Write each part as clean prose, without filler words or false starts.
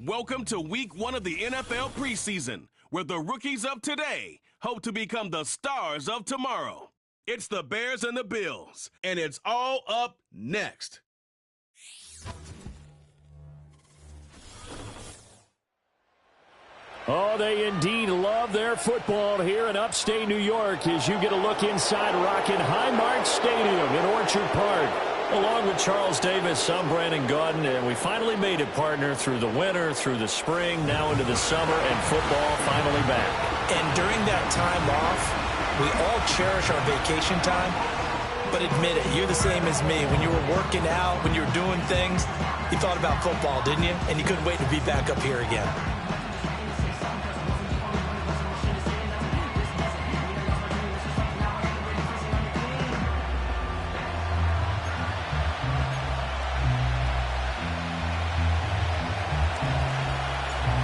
Welcome to week 1 of the NFL preseason, where the rookies of today hope to become the stars of tomorrow. It's the Bears and the Bills, and it's all up next. Oh, they indeed love their football here in upstate New York as you get a look inside rocking Highmark Stadium in Orchard Park. Along with Charles Davis, I'm Brandon Gaudin, and we finally made it, partner, through the winter, through the spring, now into the summer, and football finally back. And during that time off, we all cherish our vacation time, but admit it, you're the same as me. When you were working out, when you were doing things, you thought about football, didn't you? And you couldn't wait to be back up here again.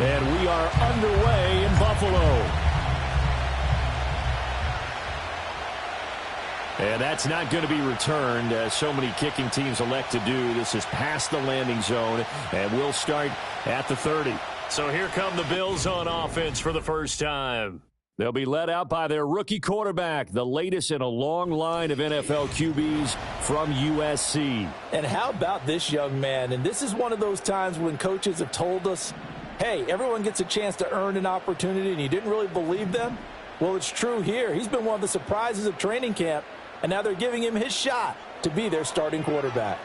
And we are underway in Buffalo. And that's not going to be returned, as so many kicking teams elect to do. This is past the landing zone, and we'll start at the 30. So here come the Bills on offense for the first time. They'll be led out by their rookie quarterback, the latest in a long line of NFL QBs from USC. And how about this young man? And this is one of those times when coaches have told us, hey, everyone gets a chance to earn an opportunity, and you didn't really believe them? Well, it's true here. He's been one of the surprises of training camp, and now they're giving him his shot to be their starting quarterback.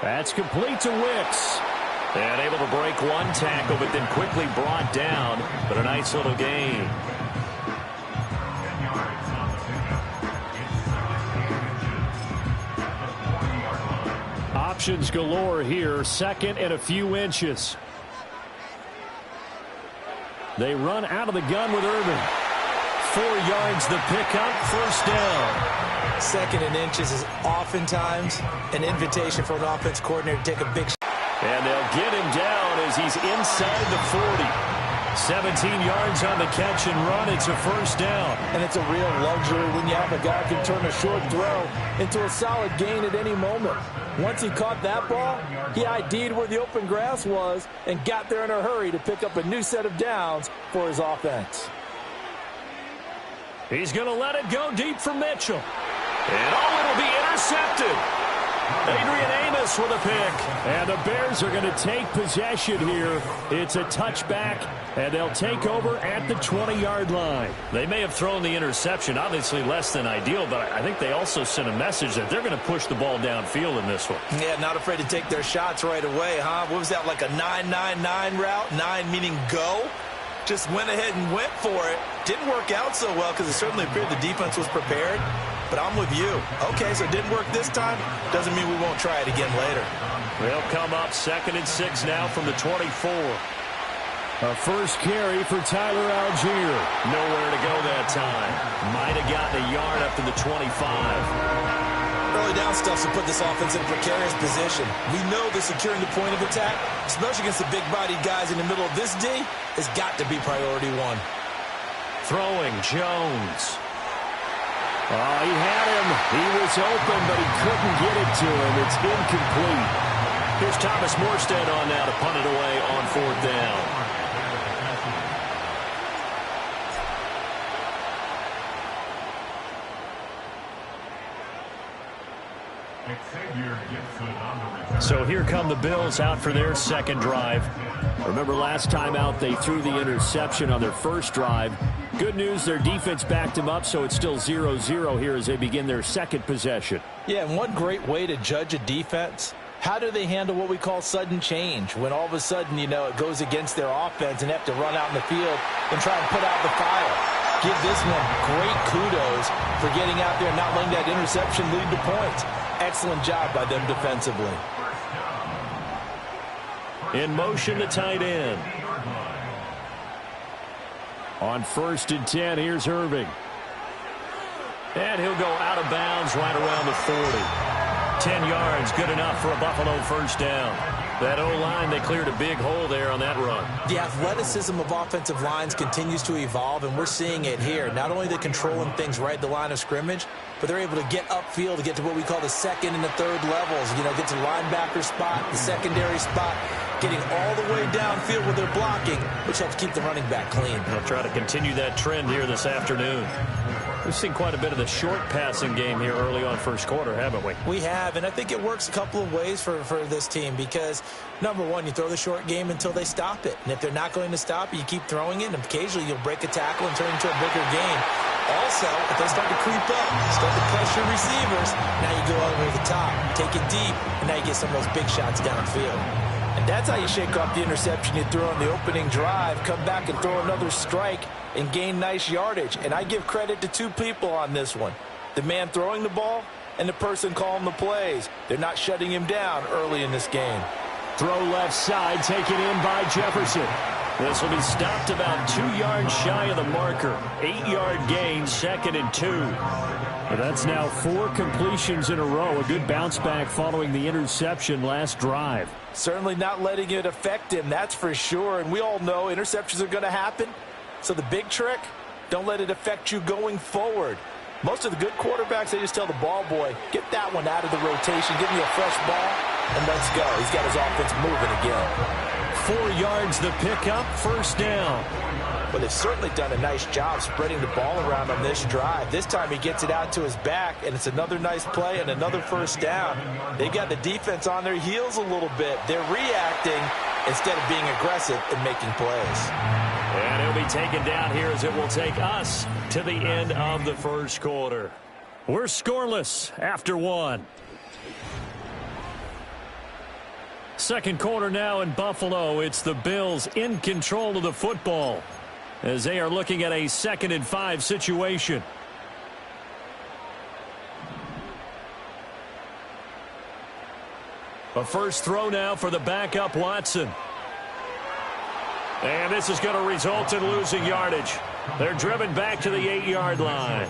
That's complete to Wicks. And able to break one tackle, but then quickly brought down. But a nice little gain. Options galore here. Second and a few inches. They run out of the gun with Irving. 4 yards the pickup, first down. 2nd and inches is oftentimes an invitation for an offense coordinator to take a big shot. And they'll get him down as he's inside the 40. 17 yards on the catch and run. It's a first down. And it's a real luxury when you have a guy who can turn a short throw into a solid gain at any moment. Once he caught that ball, he ID'd where the open grass was and got there in a hurry to pick up a new set of downs for his offense. He's going to let it go deep for Mitchell. And it'll be intercepted. Adrian Amos with a pick. And the Bears are going to take possession here. It's a touchback, and they'll take over at the 20-yard line. They may have thrown the interception, obviously less than ideal, but I think they also sent a message that they're going to push the ball downfield in this one. Yeah, not afraid to take their shots right away, huh? What was that, like a 9-9-9 route? 9 meaning go? Just went ahead and went for it. Didn't work out so well because it certainly appeared the defense was prepared. But I'm with you. Okay, so it didn't work this time. Doesn't mean we won't try it again later. They'll come up 2nd and 6 now from the 24. A first carry for Tyler Algier. Nowhere to go that time. Might have gotten a yard up to the 25. Early down stuff to put this offense in a precarious position. We know that securing the point of attack, especially against the big-bodied guys in the middle of this D, has got to be priority 1. Throwing Jones. Oh, he had him. He was open, but he couldn't get it to him. It's incomplete. Here's Thomas Morstead on now to punt it away on 4th down. So here come the Bills out for their 2nd drive. Remember last time out they threw the interception on their first drive. Good news, their defense backed them up, so it's still 0-0 here as they begin their 2nd possession. Yeah, and one great way to judge a defense, how do they handle what we call sudden change? When all of a sudden, you know, it goes against their offense and have to run out in the field and try and put out the fire. Give this one great kudos for getting out there and not letting that interception lead to points. Excellent job by them defensively. In motion, the tight end. On 1st and 10, here's Irving. And he'll go out of bounds right around the 40. 10 yards, good enough for a Buffalo first down. That O-line, they cleared a big hole there on that run. The athleticism of offensive lines continues to evolve, and we're seeing it here. Not only are they controlling things right at the line of scrimmage, but they're able to get upfield to get to what we call the 2nd and the 3rd levels. You know, get to the linebacker spot, the secondary spot, getting all the way downfield where they're blocking, which helps keep the running back clean. They'll try to continue that trend here this afternoon. We've seen quite a bit of the short passing game here early on first quarter, haven't we? We have, and I think it works a couple of ways for this team because, number one, you throw the short game until they stop it. And if they're not going to stop it, you keep throwing it, and occasionally you'll break a tackle and turn it into a bigger game. Also, if they start to creep up, start to pressure receivers, now you go over the top, take it deep, and now you get some of those big shots downfield. And that's how you shake off the interception you threw on the opening drive, come back and throw another strike and gain nice yardage. And I give credit to 2 people on this one. The man throwing the ball and the person calling the plays. They're not shutting him down early in this game. Throw left side, taken in by Jefferson. This will be stopped about 2 yards shy of the marker. 8-yard gain, 2nd and 2. But that's now 4 completions in a row. A good bounce back following the interception last drive. Certainly not letting it affect him, that's for sure. And we all know interceptions are going to happen. So the big trick, don't let it affect you going forward. Most of the good quarterbacks, they just tell the ball boy, get that one out of the rotation, give me a fresh ball, and let's go. He's got his offense moving again. 4 yards the pickup, first down. But they've certainly done a nice job spreading the ball around on this drive. This time he gets it out to his back, and it's another nice play and another first down. They got the defense on their heels a little bit. They're reacting instead of being aggressive and making plays. And he'll be taken down here as it will take us to the end of the first quarter. We're scoreless after 1. Second quarter now in Buffalo. It's the Bills in control of the football as they are looking at a 2nd and 5 situation. A first throw now for the backup Watson. And this is going to result in losing yardage. They're driven back to the 8-yard line.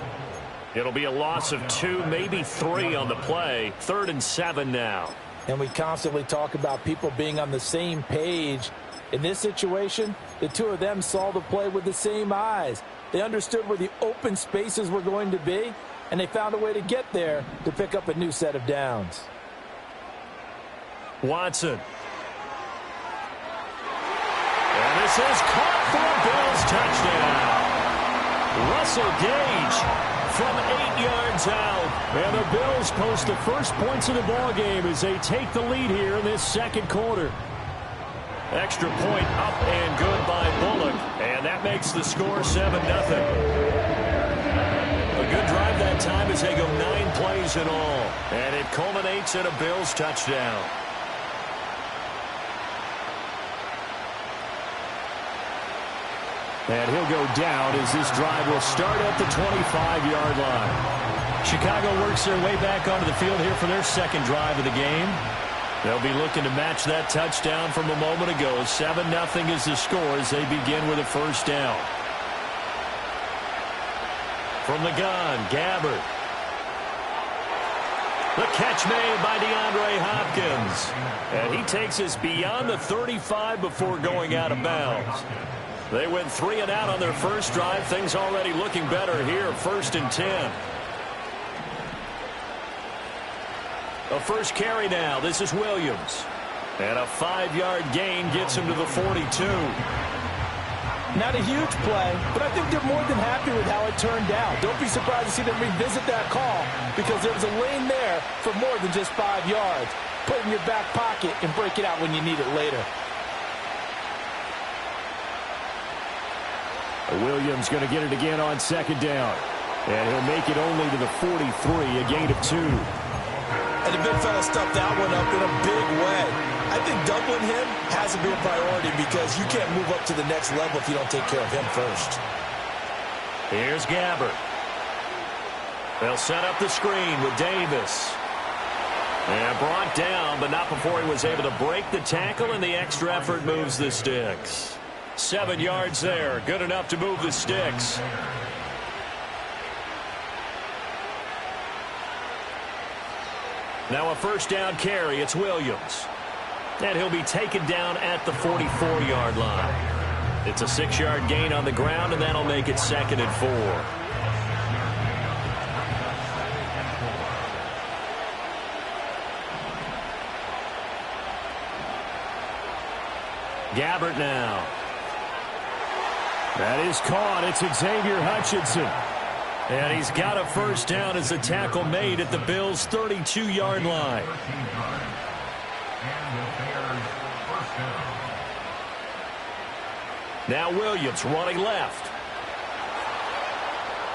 It'll be a loss of 2, maybe 3 on the play. 3rd and 7 now. And we constantly talk about people being on the same page. In this situation, the two of them saw the play with the same eyes. They understood where the open spaces were going to be, and they found a way to get there to pick up a new set of downs. Watson. And this is caught for a Bills touchdown. Russell Gage from 8 yards out. And the Bills post the first points of the ball game as they take the lead here in this second quarter. Extra point up and good by Bullock. And that makes the score 7-0. A good drive that time as they go 9 plays in all. And it culminates in a Bills touchdown. And he'll go down as this drive will start at the 25-yard line. Chicago works their way back onto the field here for their second drive of the game. They'll be looking to match that touchdown from a moment ago. 7-0 is the score as they begin with a first down. From the gun, Gabbert. The catch made by DeAndre Hopkins. And he takes us beyond the 35 before going out of bounds. They went 3 and out on their first drive. Things already looking better here. 1st and 10. A first carry now. This is Williams. And a 5-yard gain gets him to the 42. Not a huge play, but I think they're more than happy with how it turned out. Don't be surprised to see them revisit that call because there was a lane there for more than just 5 yards. Put it in your back pocket and break it out when you need it later. Williams going to get it again on second down. And he'll make it only to the 43, a gain of 2. And the big fella stuffed that one up in a big way. I think doubling him has to be a priority because you can't move up to the next level if you don't take care of him first. Here's Gabbert. They'll set up the screen with Davis. And brought down, but not before he was able to break the tackle, and the extra effort moves the sticks. 7 yards there. Good enough to move the sticks. Now a first down carry. It's Williams. And he'll be taken down at the 44-yard line. It's a 6-yard gain on the ground, and that'll make it 2nd and 4. Gabbert now. That is caught. It's Xavier Hutchinson. And he's got a first down as the tackle made at the Bills' 32-yard line. Now Williams running left.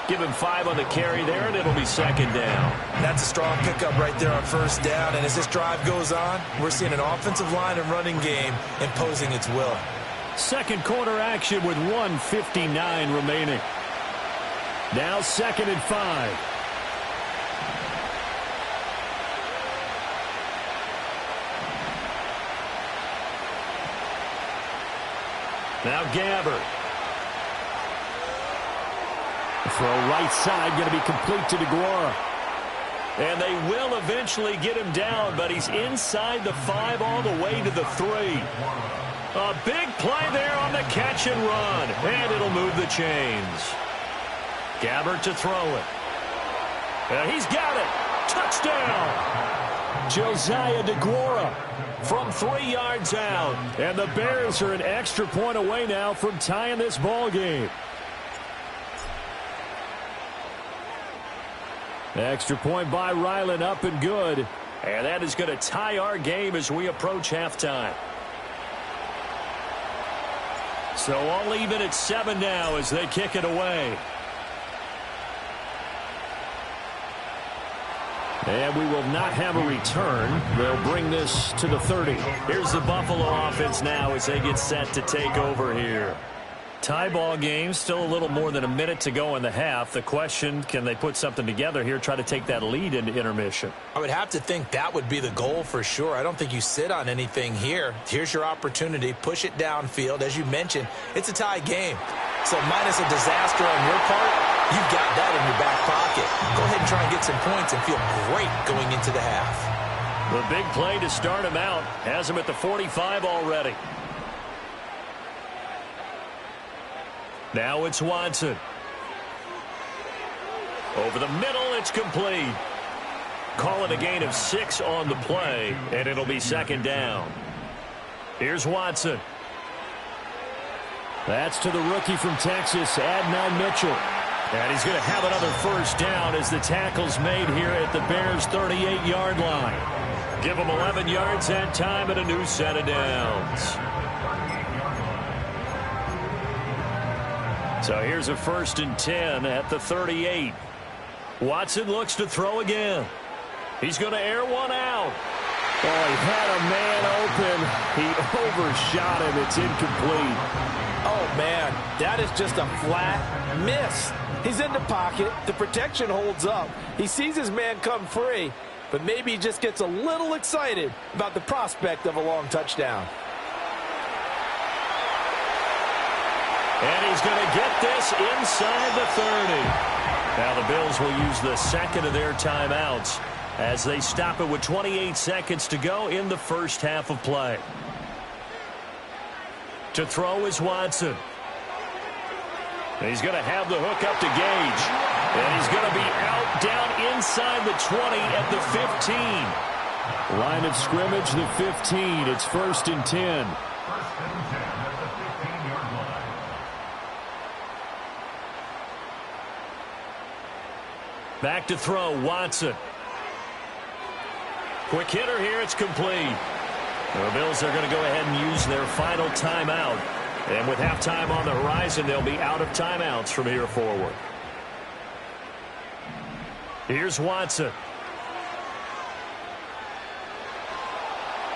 Give him 5 on the carry there, and it'll be 2nd down. That's a strong pickup right there on first down. And as this drive goes on, we're seeing an offensive line and running game imposing its will. Second quarter action with 1:59 remaining. Now 2nd and 5. Now Gabbert. Throw right side going to be complete to DeGuara. And they will eventually get him down, but he's inside the 5 all the way to the 3. A big play there on the catch and run. And it'll move the chains. Gabbert to throw it. And he's got it. Touchdown. Josiah DeGuara from 3 yards out. And the Bears are an extra point away now from tying this ball game. Extra point by Ryland, up and good. And that is going to tie our game as we approach halftime. So all even at 7 now as they kick it away. And we will not have a return. They'll bring this to the 30. Here's the Buffalo offense now as they get set to take over here. Tie ball game, still a little more than a minute to go in the half. The question, can they put something together here, try to take that lead into intermission? I would have to think that would be the goal for sure. I don't think you sit on anything here. Here's your opportunity. Push it downfield. As you mentioned, it's a tie game. So minus a disaster on your part, you've got that in your back pocket. Go ahead and try and get some points and feel great going into the half. The big play to start him out has him at the 45 already. Now it's Watson. Over the middle, it's complete. Call it a gain of 6 on the play, and it'll be second down. Here's Watson. That's to the rookie from Texas, Adnan Mitchell. And he's going to have another first down as the tackle's made here at the Bears' 38-yard line. Give them 11 yards that time and a new set of downs. So here's a 1st and 10 at the 38. Watson looks to throw again. He's going to air one out. Oh, he had a man open. He overshot him. It's incomplete. Oh, man, that is just a flat miss. He's in the pocket. The protection holds up. He sees his man come free, but maybe he just gets a little excited about the prospect of a long touchdown. And he's going to get this inside the 30. Now the Bills will use the second of their timeouts as they stop it with 28 seconds to go in the first half of play. To throw is Watson. And he's going to have the hook up to Gage. And he's going to be out down inside the 20 at the 15. Line of scrimmage, the 15. It's 1st and 10. Back to throw, Watson. Quick hitter here, it's complete. The Bills are going to go ahead and use their final timeout. And with halftime on the horizon, they'll be out of timeouts from here forward. Here's Watson.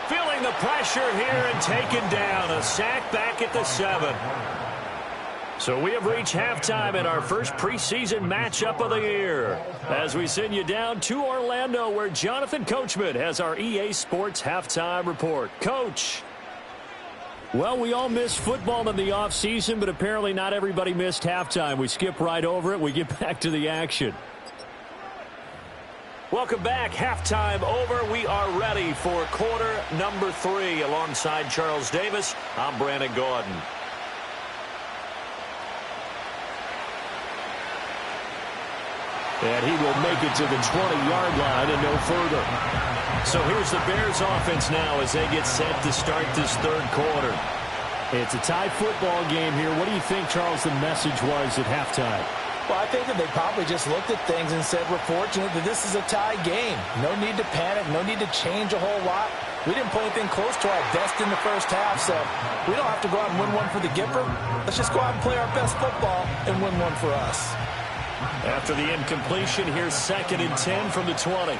Feeling the pressure here and taken down. A sack back at the 7. So we have reached halftime in our first preseason matchup of the year as we send you down to Orlando where Jonathan Coachman has our EA Sports halftime report. Coach. Well, we all missed football in the offseason, but apparently not everybody missed halftime. We skip right over it. We get back to the action. Welcome back. Halftime over. We are ready for quarter number 3 alongside Charles Davis. I'm Brandon Gordon. And he will make it to the 20-yard line and no further. So here's the Bears offense now as they get set to start this third quarter. It's a tie football game here. What do you think, Charles, the message was at halftime? Well, I think that they probably just looked at things and said, we're fortunate that this is a tie game. No need to panic. No need to change a whole lot. We didn't play anything close to our best in the first half, so we don't have to go out and win one for the Gipper. Let's just go out and play our best football and win one for us. After the incompletion, here's 2nd and 10 from the 20.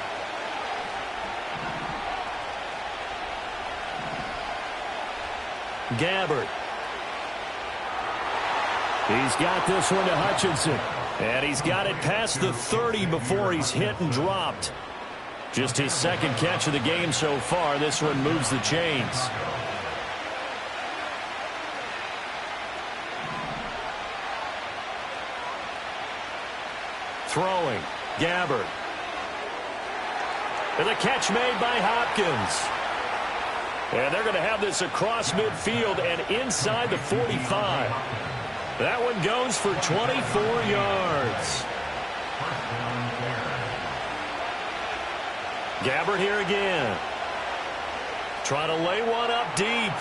Gabbard. He's got this one to Hutchinson. And he's got it past the 30 before he's hit and dropped. Just his second catch of the game so far. This one moves the chains. Throwing, Gabbard. And the catch made by Hopkins. And they're going to have this across midfield and inside the 45. That one goes for 24 yards. Gabbard here again. Trying to lay one up deep.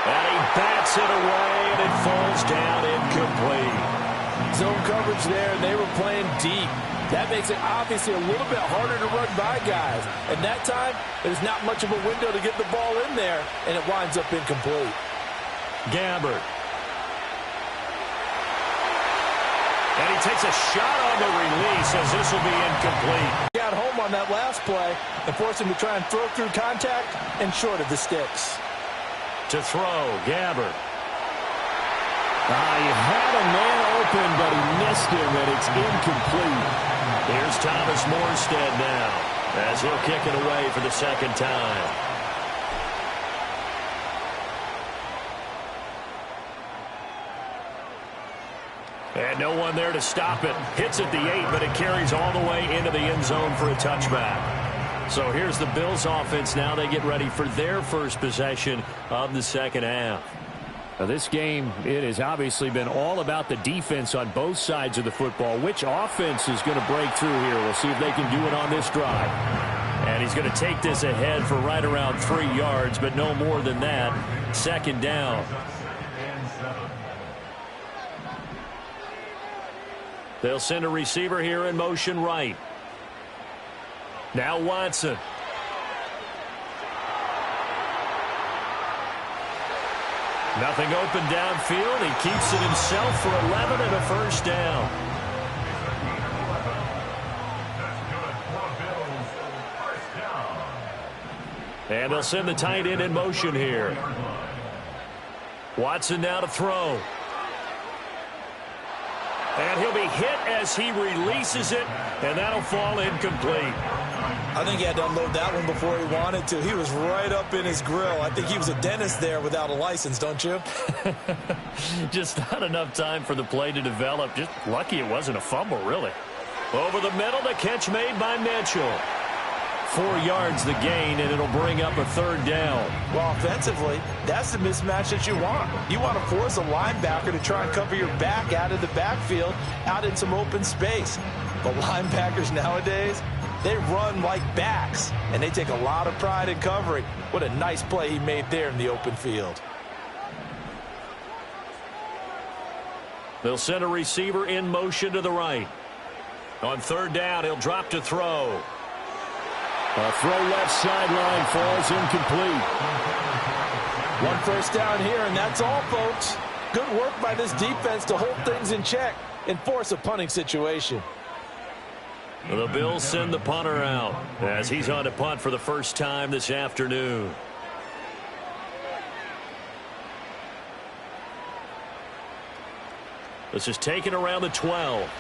And he bats it away, and it falls down incomplete. Zone coverage there, and they were playing deep. That makes it obviously a little bit harder to run by guys. And that time, there's not much of a window to get the ball in there, and it winds up incomplete. Gabbard. And he takes a shot on the release as this will be incomplete. Got home on that last play and forced him to try and throw through contact and short of the sticks. To throw, Gabbard. He had a man open, but he missed him, and it's incomplete. Here's Thomas Morstead now, as he'll kick it away for the second time. And no one there to stop it. Hits at the 8, but it carries all the way into the end zone for a touchback. So here's the Bills offense now. They get ready for their first possession of the second half. Now this game, it has obviously been all about the defense on both sides of the football. Which offense is going to break through here? We'll see if they can do it on this drive. And he's going to take this ahead for right around 3 yards, but no more than that. Second down. They'll send a receiver here in motion right. Now Watson. Nothing open downfield. He keeps it himself for 11 and a first down. And they'll send the tight end in motion here. Watson now to throw. And he'll be hit as he releases it, and that'll fall incomplete. I think he had to unload that one before he wanted to. He was right up in his grill. I think he was a dentist there without a license, don't you? Just not enough time for the play to develop. Just lucky it wasn't a fumble, really. Over the middle, the catch made by Mitchell. 4 yards the gain, and it'll bring up a third down. Well, offensively, that's the mismatch that you want. You want to force a linebacker to try and cover your back out of the backfield, out in some open space. But linebackers nowadays, they run like backs, and they take a lot of pride in covering. What a nice play he made there in the open field. They'll send a receiver in motion to the right. On third down, he'll drop to throw. A throw left sideline falls incomplete. One first down here, and that's all, folks. Good work by this defense to hold things in check and force a punting situation. The Bills send the punter out as he's on to punt for the first time this afternoon. This is taken around the 12.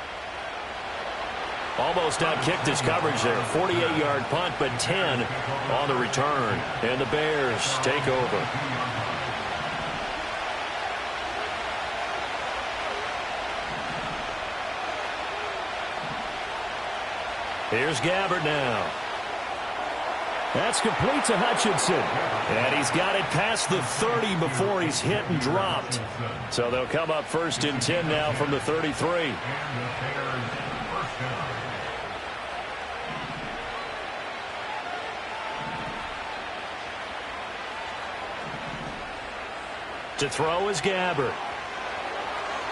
Almost outkicked his coverage there. 48-yard punt, but 10 on the return. And the Bears take over. Here's Gabbard now. That's complete to Hutchinson. And he's got it past the 30 before he's hit and dropped. So they'll come up first and 10 now from the 33. To throw is Gabbard.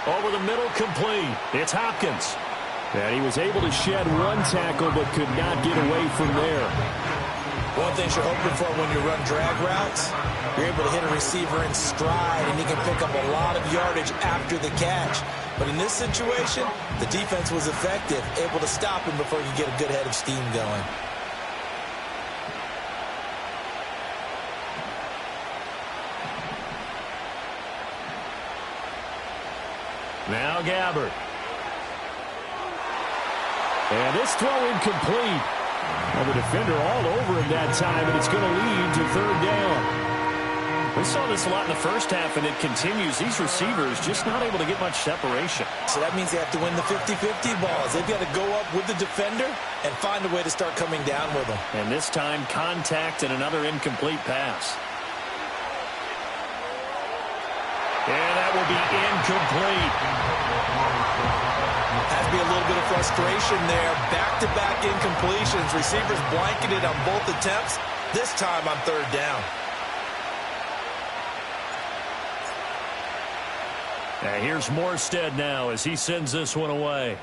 Over the middle, complete. It's Hopkins. And he was able to shed one tackle but could not get away from there. One thing you're hoping for when you run drag routes, you're able to hit a receiver in stride, and he can pick up a lot of yardage after the catch. But in this situation, the defense was effective, able to stop him before he could get a good head of steam going. Now Gabbard. And this throw incomplete. Well, the defender all over him that time, and it's going to lead to third down. We saw this a lot in the first half, and it continues. These receivers just not able to get much separation. So that means they have to win the 50-50 balls. They've got to go up with the defender and find a way to start coming down with them. And this time, contact and another incomplete pass. And that will be incomplete. Has to be a little bit of frustration there. Back-to-back incompletions. Receivers blanketed on both attempts. This time on third down. And here's Morstead now as he sends this one away.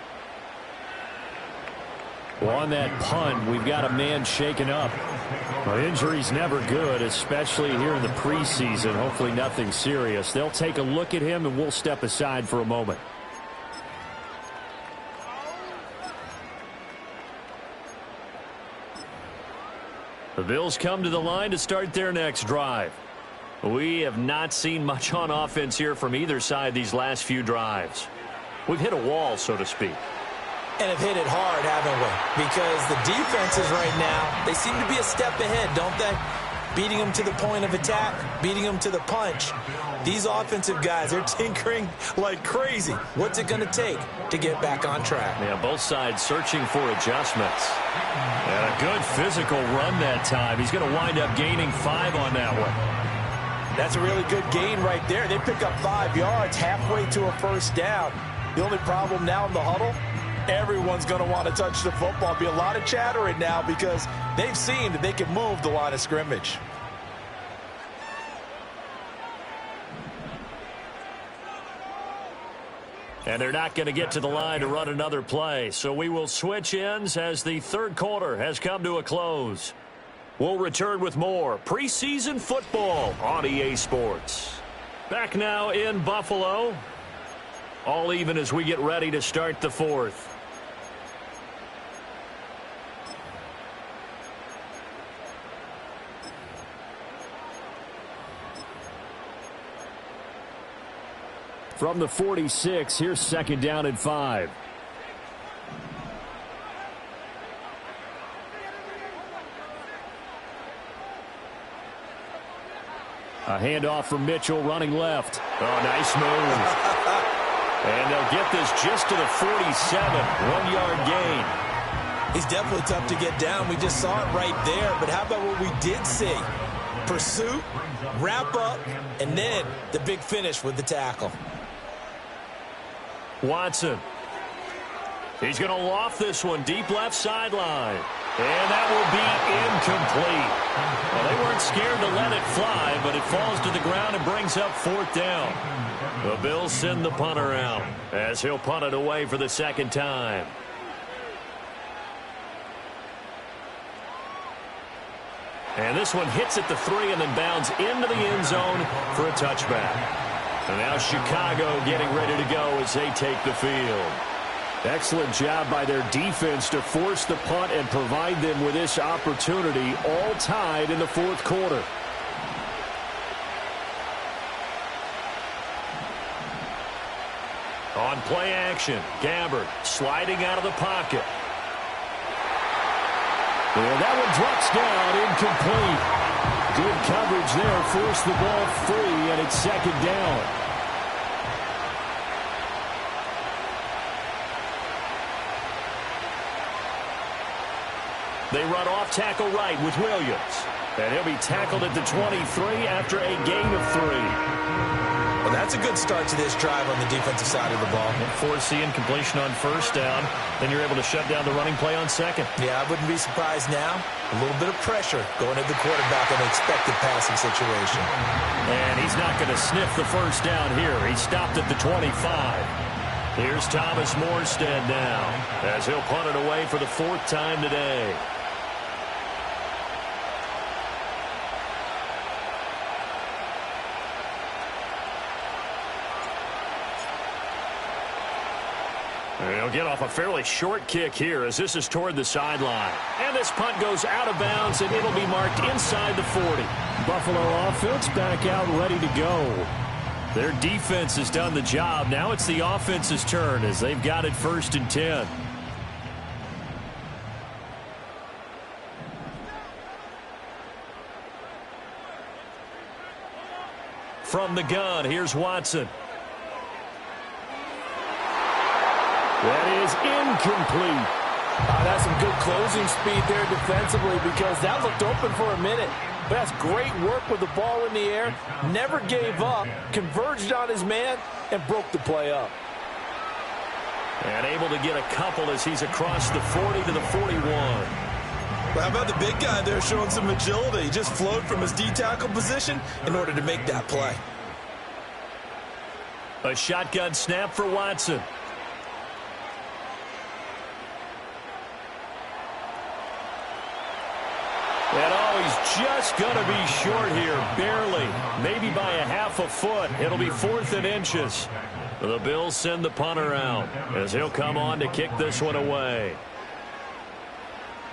Well, on that punt, we've got a man shaken up. Well, injury's never good, especially here in the preseason. Hopefully nothing serious. They'll take a look at him, and we'll step aside for a moment. The Bills come to the line to start their next drive. We have not seen much on offense here from either side these last few drives. We've hit a wall, so to speak. And have hit it hard, haven't we? Because the defenses right now, they seem to be a step ahead, don't they? Beating them to the point of attack, beating them to the punch. These offensive guys, they're tinkering like crazy. What's it going to take to get back on track? Yeah, both sides searching for adjustments. And a good physical run that time. He's going to wind up gaining 5 on that one. That's a really good gain right there. They pick up 5 yards halfway to a first down. The only problem now in the huddle, everyone's going to want to touch the football. Be a lot of chattering now because they've seen that they can move the line of scrimmage. And they're not going to get to the line to run another play. So we will switch ends as the third quarter has come to a close. We'll return with more preseason football on EA Sports. Back now in Buffalo. All even as we get ready to start the fourth. From the 46, here's second down and 5. A handoff from Mitchell running left. Oh, nice move. And they'll get this just to the 47. 1-yard gain. He's definitely tough to get down. We just saw it right there. But how about what we did see? Pursuit, wrap up, and then the big finish with the tackle. Watson. He's going to loft this one deep left sideline. And that will be incomplete. Well, they weren't scared to let it fly, but it falls to the ground and brings up fourth down. The Bills send the punter out as he'll punt it away for the second time. And this one hits at the 3 and then bounds into the end zone for a touchback. And now Chicago getting ready to go as they take the field. Excellent job by their defense to force the punt and provide them with this opportunity, all tied in the fourth quarter. On play action, Gabbard sliding out of the pocket. And that one drops down, incomplete. Good coverage there, forced the ball free, and it's second down. They run off tackle right with Williams. And he'll be tackled at the 23 after a gain of 3. Well, that's a good start to this drive on the defensive side of the ball. Forcing completion on first down. Then you're able to shut down the running play on second. Yeah, I wouldn't be surprised now. A little bit of pressure going at the quarterback in an expected passing situation. And he's not going to sniff the first down here. He stopped at the 25. Here's Thomas Morstead now as he'll punt it away for the 4th time today. He'll get off a fairly short kick here as this is toward the sideline. And this punt goes out of bounds, and it'll be marked inside the 40. Buffalo offense back out ready to go. Their defense has done the job. Now it's the offense's turn as they've got it 1st and 10. From the gun, here's Watson. That is incomplete. That's some good closing speed there defensively because that looked open for a minute. But that's great work with the ball in the air. Never gave up, converged on his man, and broke the play up. And able to get a couple as he's across the 40 to the 41. Well, how about the big guy there showing some agility? He just flowed from his D-tackle position in order to make that play. A shotgun snap for Watson. And he's just going to be short here, barely, maybe by a half a foot. It'll be 4th and inches. The Bills send the punter out as he'll come on to kick this one away.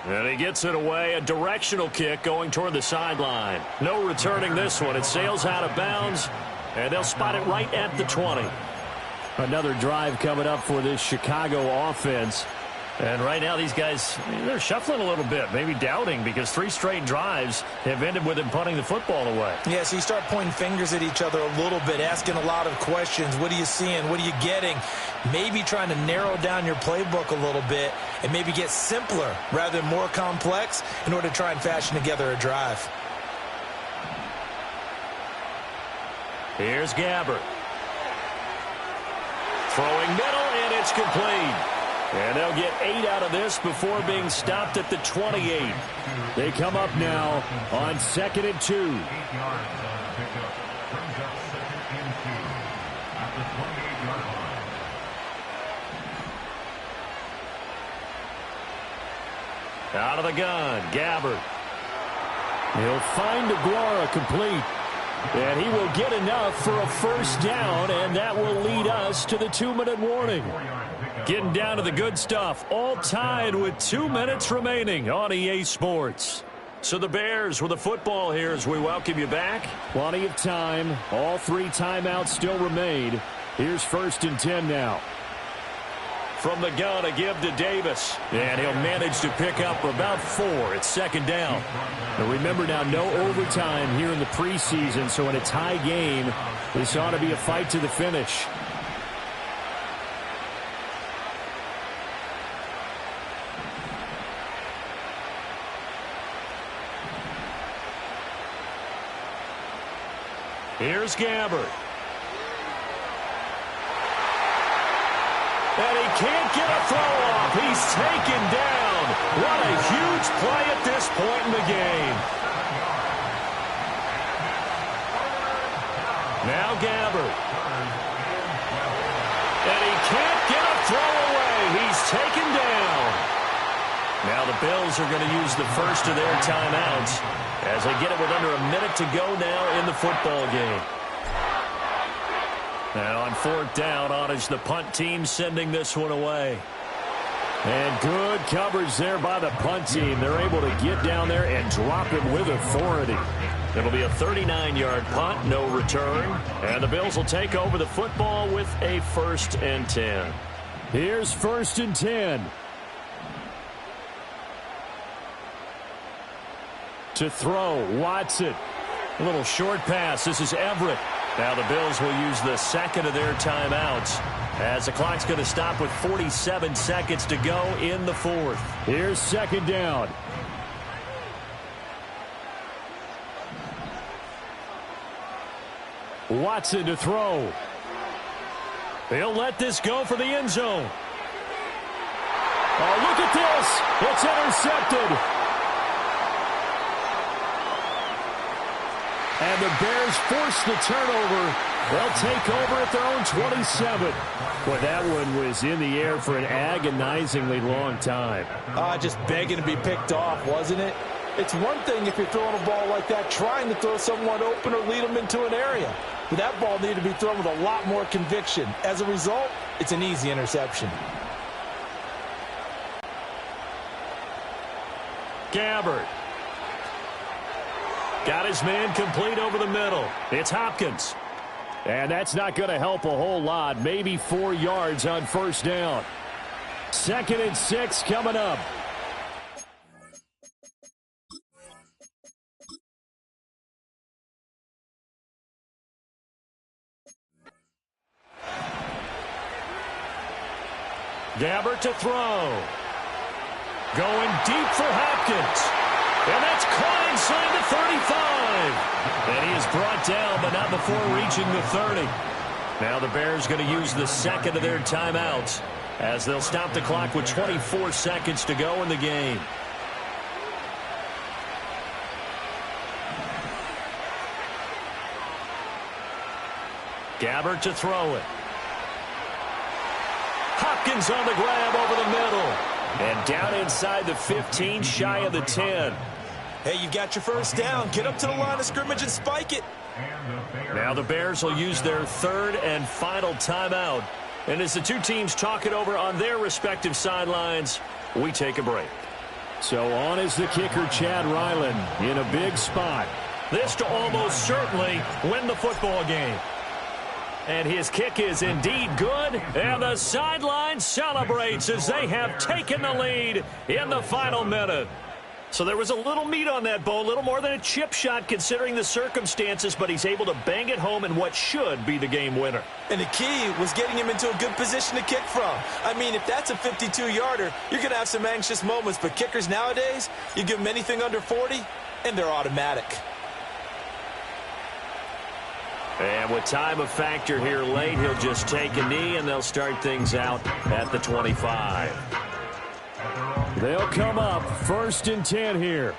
And he gets it away, a directional kick going toward the sideline. No returning this one. It sails out of bounds, and they'll spot it right at the 20. Another drive coming up for this Chicago offense. And right now these guys, they're shuffling a little bit, maybe doubting, because 3 straight drives have ended with them punting the football away. Yeah, so you start pointing fingers at each other a little bit, asking a lot of questions. What are you seeing? What are you getting? Maybe trying to narrow down your playbook a little bit and maybe get simpler rather than more complex in order to try and fashion together a drive. Here's Gabbert. Throwing middle, and it's complete. And they'll get 8 out of this before being stopped at the 28. They come up now on 2nd and 2. Out of the gun, Gabbert. He'll find Aguara complete. And he will get enough for a first down, and that will lead us to the 2-minute warning. Getting down to the good stuff, all tied with 2 minutes remaining on EA Sports. So the Bears with the football here as we welcome you back. Plenty of time. All 3 timeouts still remain. Here's 1st and 10 now. From the gun, a give to Davis. And he'll manage to pick up about 4. It's 2nd down. Now remember now, no overtime here in the preseason, so in a tie game, this ought to be a fight to the finish. Here's Gabbert. And he can't get a throw off. He's taken down. What a huge play at this point in the game. Now Gabbert. And he can't get a throw away. He's taken down. Now the Bills are going to use the first of their timeouts as they get it with under a minute to go now in the football game. Now on 4th down, on is the punt team sending this one away. And good coverage there by the punt team. They're able to get down there and drop him with authority. It'll be a 39-yard punt, no return. And the Bills will take over the football with a 1st and 10. Here's 1st and 10. To throw, Watson. A little short pass. This is Everett. Now the Bills will use the 2nd of their timeouts as the clock's going to stop with 47 seconds to go in the 4th. Here's 2nd down. Watson to throw. He'll let this go for the end zone. Oh, look at this. It's intercepted. And the Bears force the turnover. They'll take over at their own 27. Boy, that one was in the air for an agonizingly long time. Just begging to be picked off, wasn't it? It's one thing if you're throwing a ball like that, trying to throw someone open or lead them into an area. But that ball needed to be thrown with a lot more conviction. As a result, it's an easy interception. Gabbert. Got his man complete over the middle. It's Hopkins. And that's not going to help a whole lot. Maybe 4 yards on 1st down. 2nd and 6 coming up. Gabbert to throw. Going deep for Hopkins. And that's caught inside the 35. And he is brought down, but not before reaching the 30. Now the Bears going to use the 2nd of their timeouts as they'll stop the clock with 24 seconds to go in the game. Gabbert to throw it. Hopkins on the grab over the middle. And down inside the 15, shy of the 10. Hey, you've got your first down. Get up to the line of scrimmage and spike it. Now the Bears will use their 3rd and final timeout. And as the two teams talk it over on their respective sidelines, we take a break. So on is the kicker, Chad Ryland, in a big spot. This to almost certainly win the football game. And his kick is indeed good, and the sideline celebrates as they have taken the lead in the final minute. So there was a little meat on that bone, a little more than a chip shot considering the circumstances, but he's able to bang it home in what should be the game winner. And the key was getting him into a good position to kick from. I mean, if that's a 52-yarder, you're going to have some anxious moments, but kickers nowadays, you give them anything under 40, and they're automatic. And with time a factor here late, he'll just take a knee, and they'll start things out at the 25. They'll come up 1st and 10 here.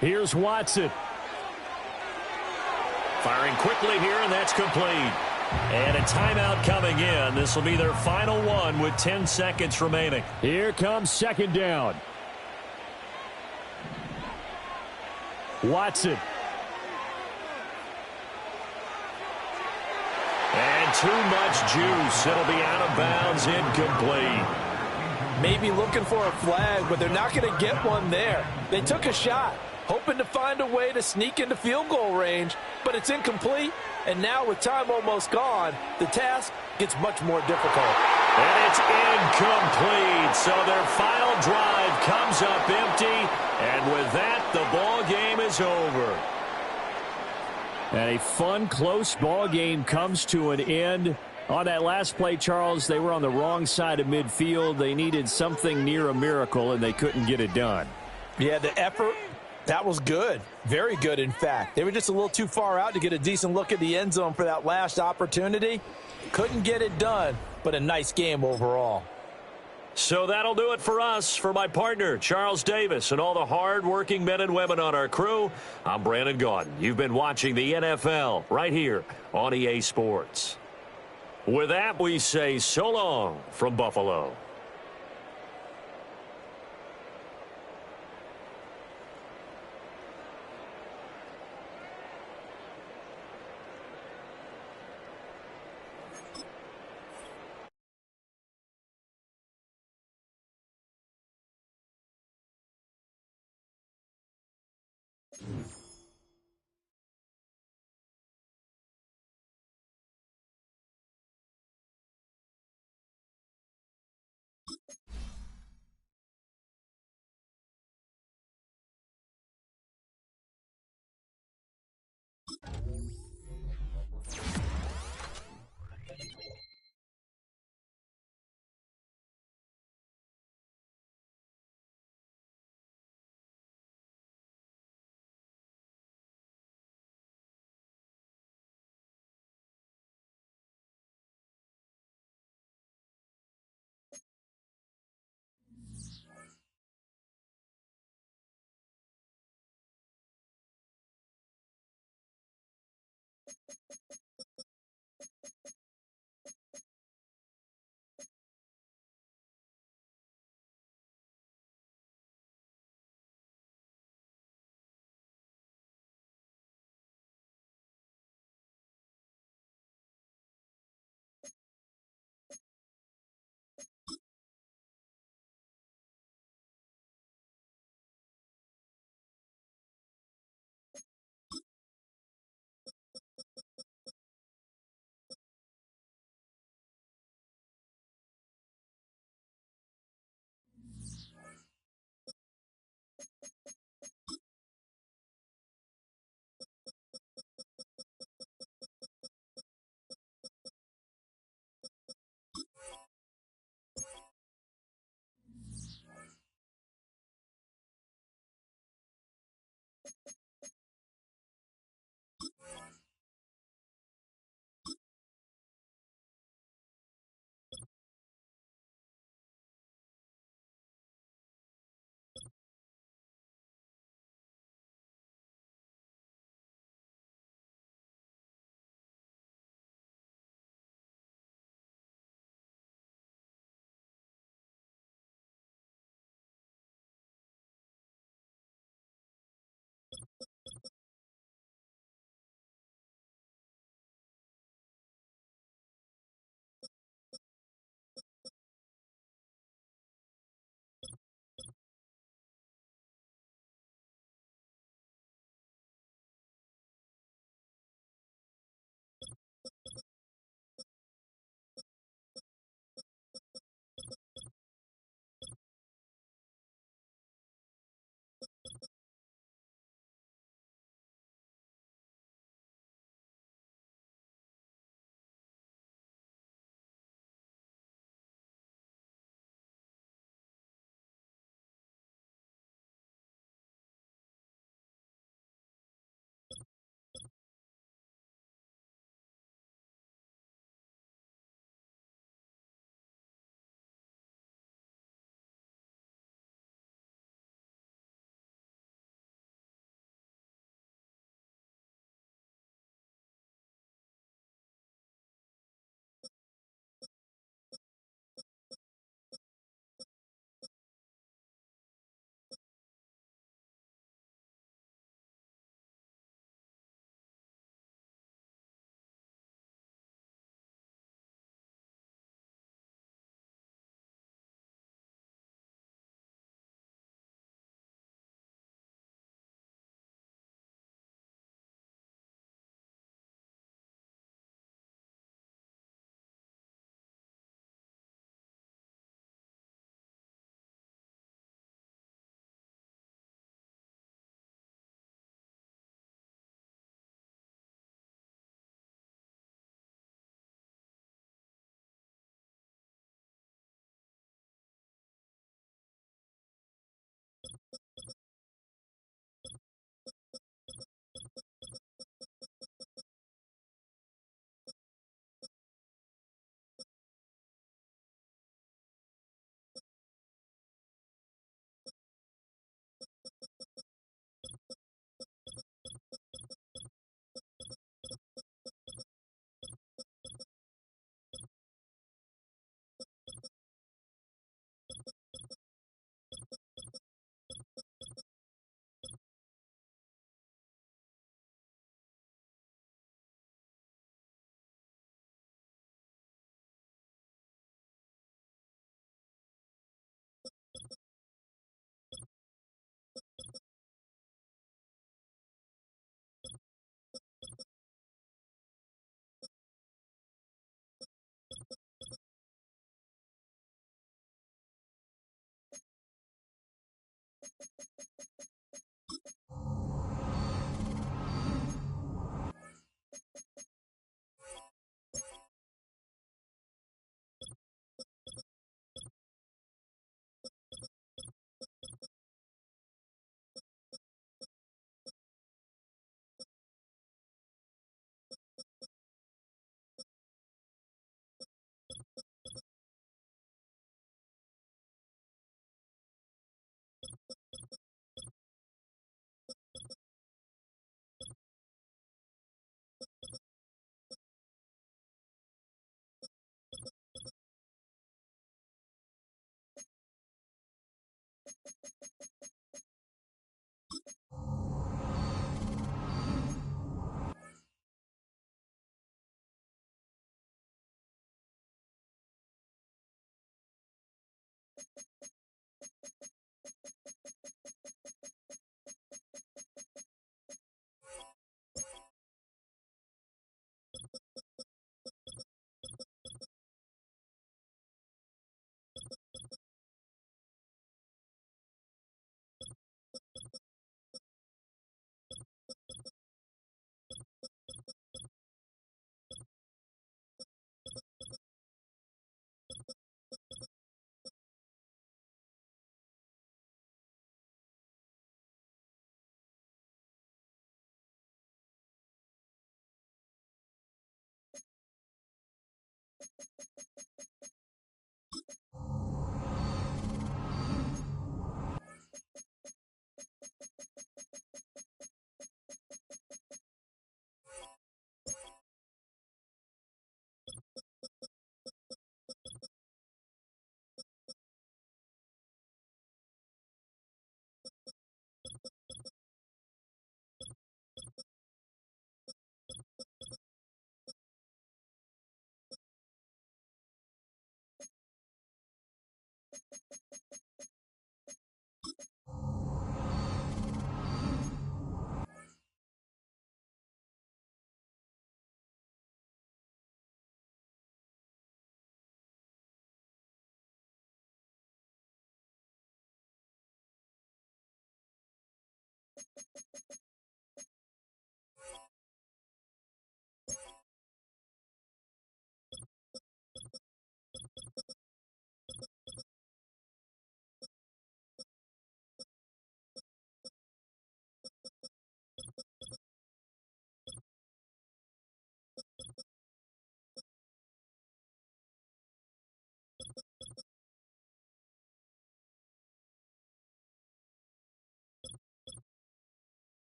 Here's Watson. Firing quickly here, and that's complete. And a timeout coming in. This will be their final one with 10 seconds remaining. Here comes 2nd down. Watson. And too much juice. It'll be out of bounds, incomplete. Maybe looking for a flag, but they're not going to get one there. They took a shot, hoping to find a way to sneak into field goal range, but it's incomplete. And now with time almost gone, the task gets much more difficult. And it's incomplete. So their final drive comes up empty. And with that, the ball game is over. And a fun, close ball game comes to an end. On that last play, Charles, they were on the wrong side of midfield. They needed something near a miracle, and they couldn't get it done. Yeah, the effort, that was good. Very good, in fact. They were just a little too far out to get a decent look at the end zone for that last opportunity. Couldn't get it done, but a nice game overall. So that'll do it for us. For my partner, Charles Davis, and all the hard-working men and women on our crew, I'm Brandon Gaudin. You've been watching the NFL right here on EA Sports. With that, we say so long from Buffalo.